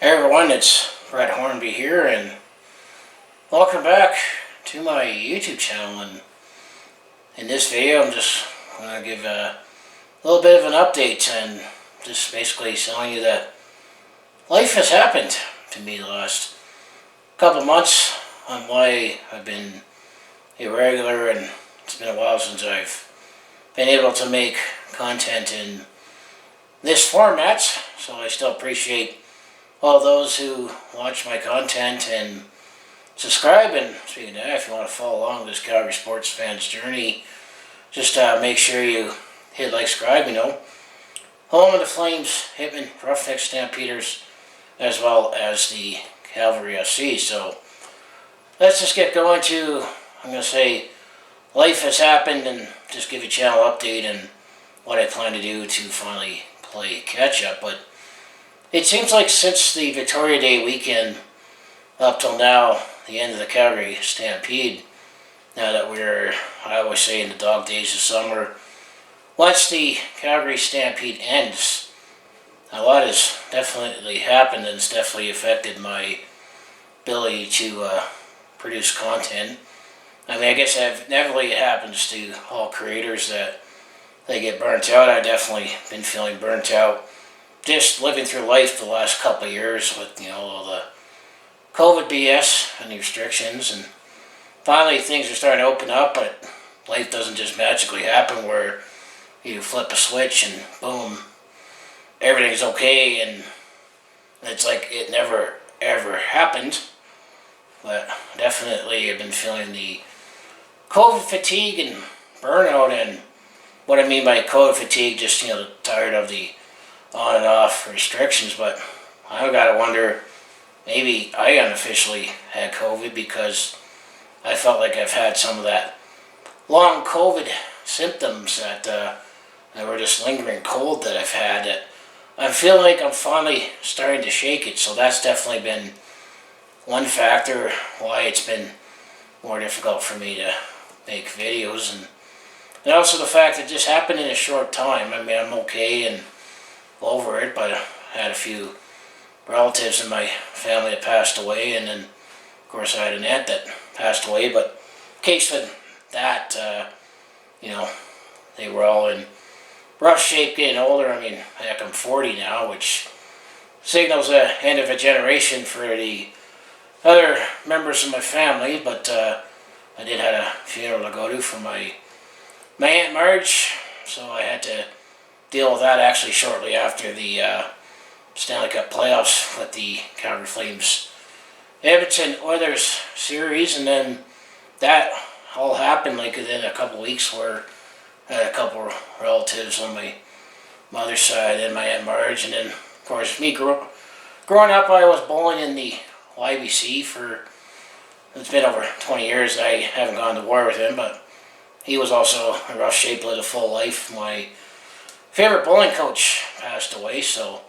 Hey everyone, it's Brett Hornby here, and welcome back to my YouTube channel. And in this video, I'm just going to give a little bit of an update and just basically telling you that life has happened to me the last couple months on why I've been irregular, and it's been a while since I've been able to make content in this format. So I still appreciate all those who watch my content and subscribe. And speaking of that, if you want to follow along this Calgary sports fans journey, just make sure you hit like, subscribe. Home of the Flames, Hitmen, Roughnecks, Stampeders, as well as the Calgary FC. So let's just get going to, I'm going to say, life has happened, and just give you a channel update and what I plan to do to finally play catch up. But it seems like since the Victoria Day weekend up till now, the end of the Calgary Stampede, now that we're, I always say, in the dog days of summer, once the Calgary Stampede ends, a lot has definitely happened, and it's definitely affected my ability to produce content. I mean, I guess inevitably it happens to all creators that they get burnt out. I've definitely been feeling burnt out just living through life the last couple of years with, all the COVID BS and the restrictions. And finally things are starting to open up, but life doesn't just magically happen where you flip a switch and boom, everything's okay, and it's like it never ever happened. But definitely I've been feeling the COVID fatigue and burnout. And what I mean by COVID fatigue, just tired of the on and off restrictions. But I gotta wonder, maybe I unofficially had COVID because I felt like I've had some of that long COVID symptoms that were just lingering cold that I've had, that I feel like I'm finally starting to shake it. So that's definitely been one factor why it's been more difficult for me to make videos. And also the fact that it just happened in a short time. I mean, I'm okay and over it, but I had a few relatives in my family that passed away, and then of course I had an aunt that passed away. But in case of that, they were all in rough shape getting older. I mean, heck, I'm 40 now, which signals the end of a generation for the other members of my family. But I did have a funeral to go to for my Aunt Marge, so I had to deal with that actually shortly after the Stanley Cup playoffs with the Calgary Flames Edmonton Oilers series. And then that all happened like within a couple weeks, where I had a couple relatives on my mother's side and my Aunt Marge. And then of course me growing up, I was bowling in the YBC for, it's been over 20 years. I haven't gone to war with him, but he was also in rough shape, led a full life. My favorite bowling coach passed away, so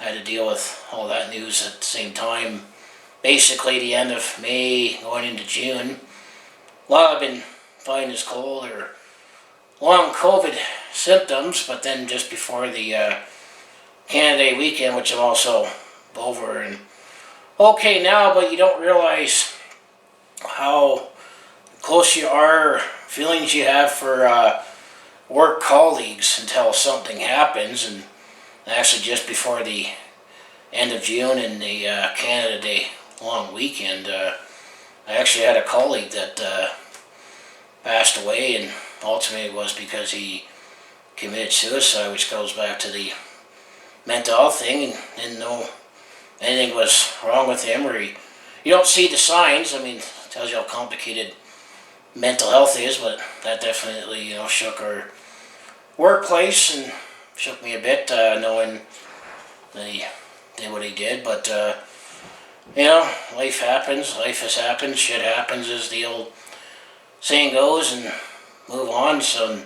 I had to deal with all that news at the same time. Basically the end of May going into June, while I've been fighting this cold or long COVID symptoms. But then just before the Canada Day weekend, which I'm also over and okay now, but you don't realize how close you are, feelings you have for work colleagues until something happens. And actually just before the end of June and the Canada Day long weekend, I actually had a colleague that passed away, and ultimately it was because he committed suicide, which goes back to the mental health thing, and didn't know anything was wrong with him, or you don't see the signs. I mean, it tells you how complicated mental health is, but that definitely shook our workplace and shook me a bit, knowing that he did what he did. But life happens, life has happened, shit happens, as the old saying goes, and move on. So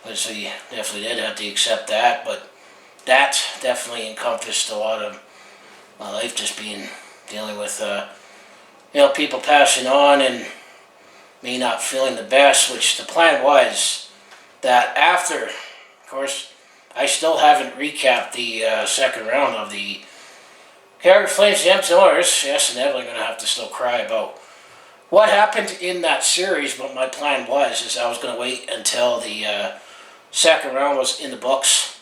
we definitely did have to accept that. But that definitely encompassed a lot of my life, just dealing with people passing on and me not feeling the best, which the plan was that after, of course, I still haven't recapped the second round of the Calgary Flames and Edmonton Oilers, yes, inevitably going to have to still cry about what happened in that series, but my plan is I was going to wait until the second round was in the books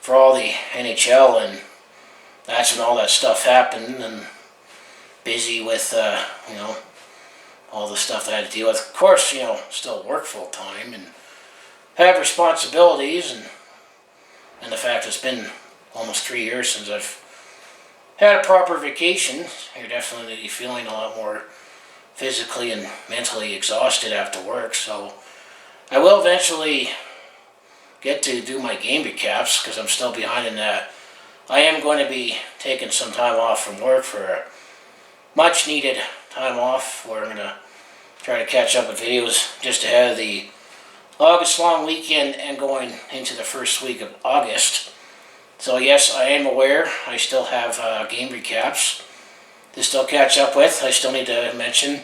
for all the NHL, and that's when all that stuff happened, and busy with, all the stuff that I had to deal with. Of course, still work full time and have responsibilities, and the fact it's been almost 3 years since I've had a proper vacation. You're definitely feeling a lot more physically and mentally exhausted after work, so I will eventually get to do my game recaps because I'm still behind in that. I am going to be taking some time off from work for a much needed time off where I'm going to try to catch up with videos just ahead of the August long weekend and going into the first week of August. So yes, I am aware I still have game recaps to still catch up with. I still need to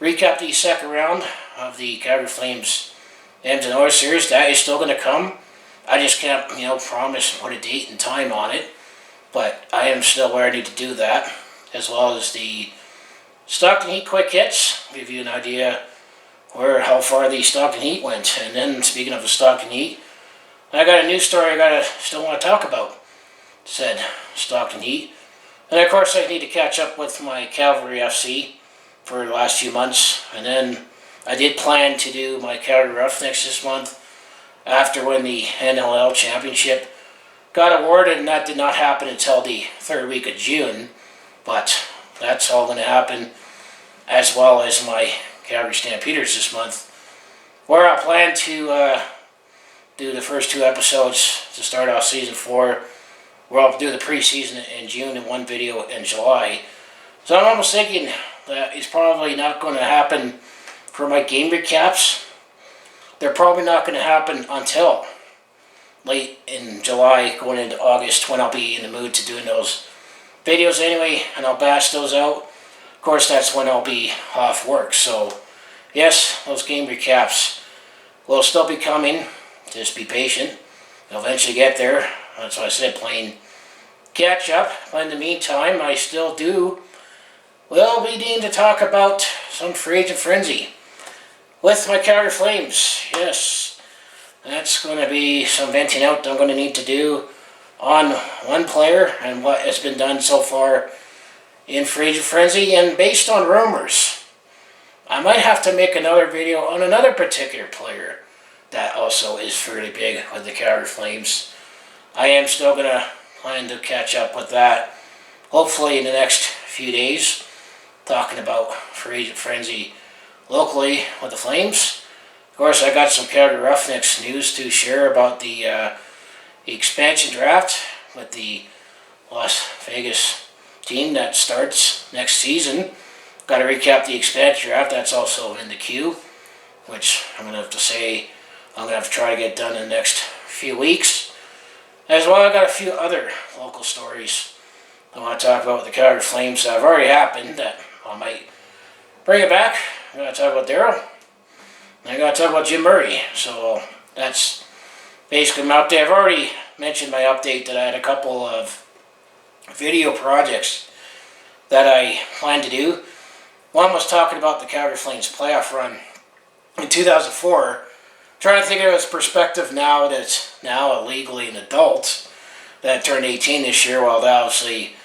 recap the second round of the Calgary Flames Edmonton Oilers series. That is still going to come. I just can't, promise and put a date and time on it. But I am still where I need to do that, as well as the Stockton Heat quick hits. Give you an idea how far the Stockton Heat went. And then, speaking of the Stockton Heat, I got a news story I still want to talk about. Said Stockton Heat. And of course I need to catch up with my Calgary FC for the last few months. And then I did plan to do my Calgary Roughnecks this month after when the NLL Championship got awarded, and that did not happen until the third week of June. But that's all going to happen, as well as my Calgary Stampeders this month, where I plan to do the first 2 episodes to start off season 4, where I'll do the preseason in June and 1 video in July. So I'm almost thinking that it's probably not going to happen for my game recaps. They're probably not going to happen until late in July, going into August, when I'll be in the mood to doing those videos anyway, and I'll bash those out. Of course, that's when I'll be off work. So yes, those game recaps will still be coming. Just be patient. I'll eventually get there. That's why I said playing catch up. But in the meantime, I still will be needing to talk about some free agent frenzy with my Calgary Flames. Yes, that's going to be some venting out that I'm going to need to do on one player and what has been done so far in free agent frenzy. And based on rumors, I might have to make another video on another particular player that also is fairly big with the Calgary Flames. I am still going to plan to catch up with that, hopefully in the next few days, talking about free agent frenzy locally with the Flames. Of course, I got some Calgary Roughnecks news to share about the expansion draft with the Las Vegas team that starts next season. Got to recap the expansion draft. That's also in the queue, which I'm going to have to try to get done in the next few weeks. As well, I got a few other local stories I want to talk about with the Calgary Flames that have already happened that I might bring it back. I'm going to talk about Daryl. I'm going to talk about Jim Murray. So that's basically my update. I've already mentioned my update that I had a couple of video projects that I plan to do. One was talking about the Calgary Flames playoff run in 2004. Trying to think of it as perspective now that it's now legally an adult that turned 18 this year. Well, that obviously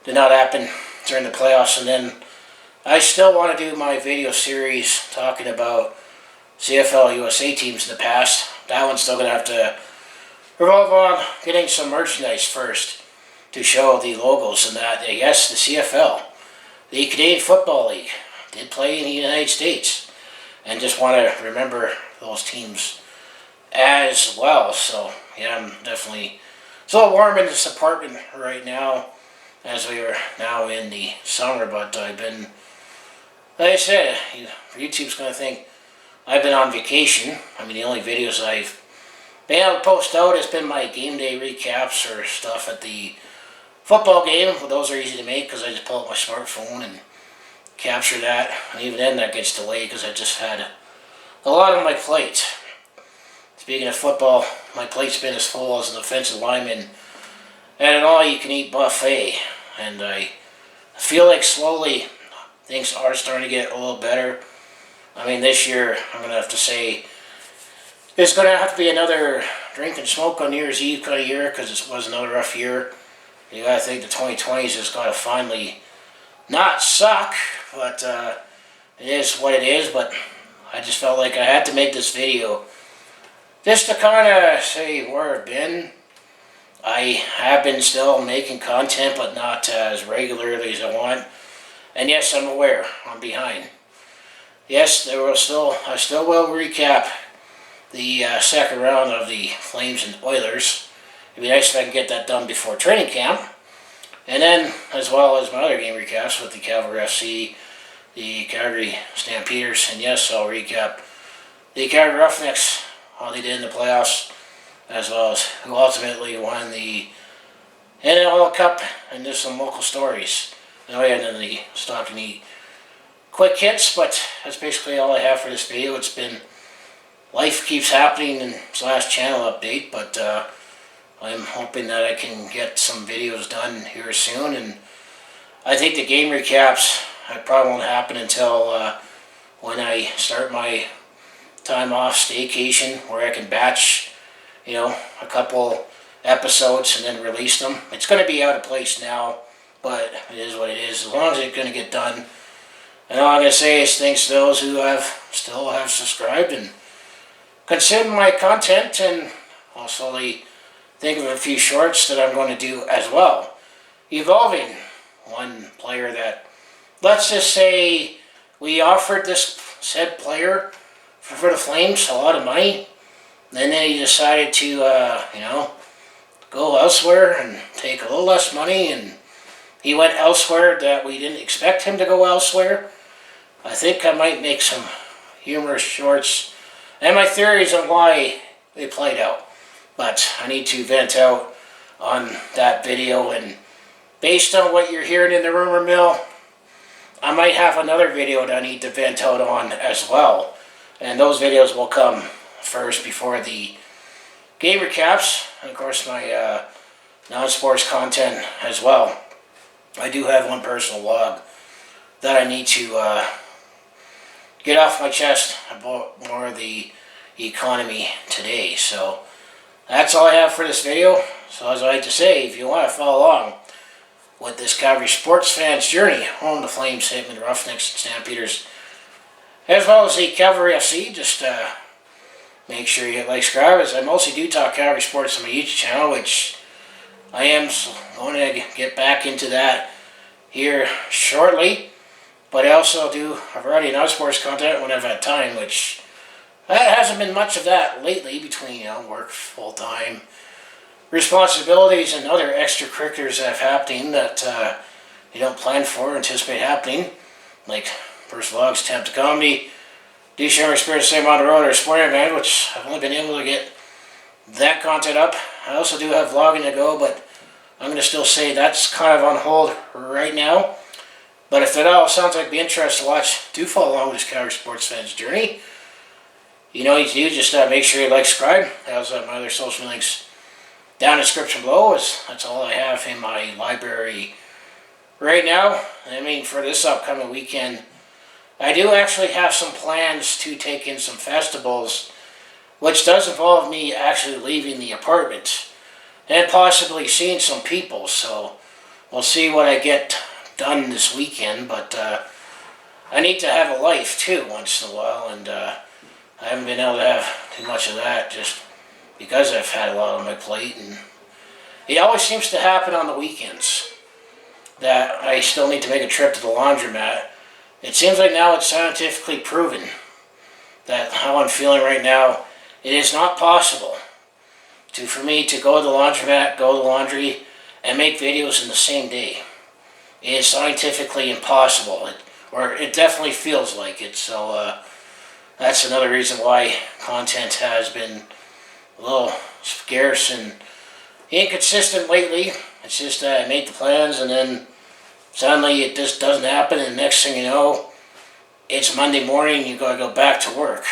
did not happen during the playoffs. And then I still want to do my video series talking about CFL USA teams in the past. That one's still going to have to revolve on getting some merchandise first to show the logos and that. Yes, the CFL, the Canadian Football League, did play in the United States. And just want to remember those teams as well. So yeah, I'm definitely it's a little warm in this apartment right now as we are now in the summer, but I've been, like I said, YouTube's going to think I've been on vacation. I mean, the only videos I've been able to post out has been my game day recaps or stuff at the football game. Well, those are easy to make because I just pull up my smartphone and capture that, and even then that gets delayed because I just had a lot on my plate. Speaking of football, my plate's been as full as an offensive lineman at an all-you-can-eat buffet. and I feel like slowly things are starting to get a little better. I mean, this year, I'm going to have to say, it's going to have to be another drink and smoke on New Year's Eve kind of year, because it was another rough year. You got to think the 2020s has got to finally not suck, but it is what it is. But I just felt like I had to make this video just to kind of say where I've been. I have been still making content, but not as regularly as I want. And yes, I'm aware I'm behind. Yes, I still will recap the second round of the Flames and Oilers. It'd be nice if I can get that done before training camp. And then, as well as my other game recaps with the Calgary FC, the Calgary Stampeders, and yes, I'll recap the Calgary Roughnecks, how they did in the playoffs, as well as who ultimately won the NL Cup, and just some local stories. Oh yeah, and then the stock and eat quick hits, but that's basically all I have for this video. It's been life keeps happening in / channel update, but I'm hoping that I can get some videos done here soon. And I think the game recaps probably won't happen until when I start my time off staycation, where I can batch, a couple episodes and then release them. It's going to be out of place now, but it is what it is. As long as it's going to get done. And all I'm going to say is thanks to those who still have subscribed and consumed my content, and I'll slowly think of a few shorts that I'm going to do as well. Evolving one player that, let's just say, we offered this said player for the Flames a lot of money, and then he decided to, go elsewhere and take a little less money, and he went elsewhere that we didn't expect him to go elsewhere. I think I might make some humorous shorts and my theories on why they played out. But I need to vent out on that video, and based on what you're hearing in the rumor mill, I might have another video that I need to vent out on as well. And those videos will come first before the game recaps, and of course my non-sports content as well. I do have one personal log that I need to get off my chest about more of the economy today. So that's all I have for this video. So as I like to say, if you want to follow along with this Calgary sports fans' journey home to Flames, Hitmen, Roughnecks, and Stampeders, as well as the Calgary FC, just make sure you hit like, subscribe, as I mostly do talk Calgary sports on my YouTube channel, which I am going to get back into that here shortly. But I also do a variety of non-sports content when I've had time, which hasn't been much of that lately, between work full-time responsibilities and other extracurriculars that have happening that you don't plan for or anticipate happening, like first vlogs, attempt to comedy, do share my experience same on the road, or sporting event, which I've only been able to get that content up. I also do have vlogging to go, but I'm going to still say that's kind of on hold right now. But if that all sounds like be interested to watch, do follow along with this Calgary sports fans' journey. You know what you do, just make sure you like, subscribe. I also have my other social links down in the description below. That's all I have in my library right now. I mean, for this upcoming weekend, I do actually have some plans to take in some festivals, which does involve me actually leaving the apartment and possibly seeing some people. So we'll see what I get done this weekend, but I need to have a life too once in a while, and I haven't been able to have too much of that just because I've had a lot on my plate. And it always seems to happen on the weekends that I still need to make a trip to the laundromat. It seems like now it's scientifically proven that how I'm feeling right now, it is not possible for me to go to the laundromat, go to the laundry, and make videos in the same day. It is scientifically impossible, or it definitely feels like it. So that's another reason why content has been a little scarce and inconsistent lately. It's just I made the plans, and then suddenly it just doesn't happen, and next thing you know, it's Monday morning and you gotta go back to work,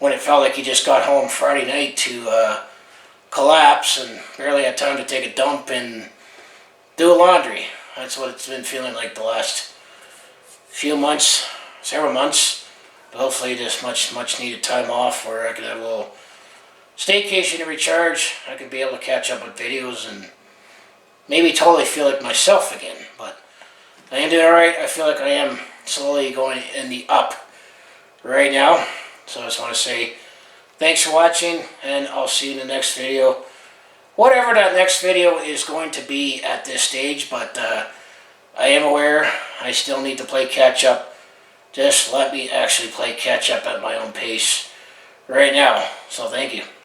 when it felt like you just got home Friday night to collapse and barely had time to take a dump and do laundry. That's what it's been feeling like the last few months, several months. But hopefully this much needed time off where I could have a little staycation to recharge. I could be able to catch up with videos and maybe totally feel like myself again. But I am doing alright. I feel like I am slowly going in the up right now. So I just want to say thanks for watching, and I'll see you in the next video. Whatever that next video is going to be at this stage, but I am aware I still need to play catch up. Just let me actually play catch up at my own pace right now. So thank you.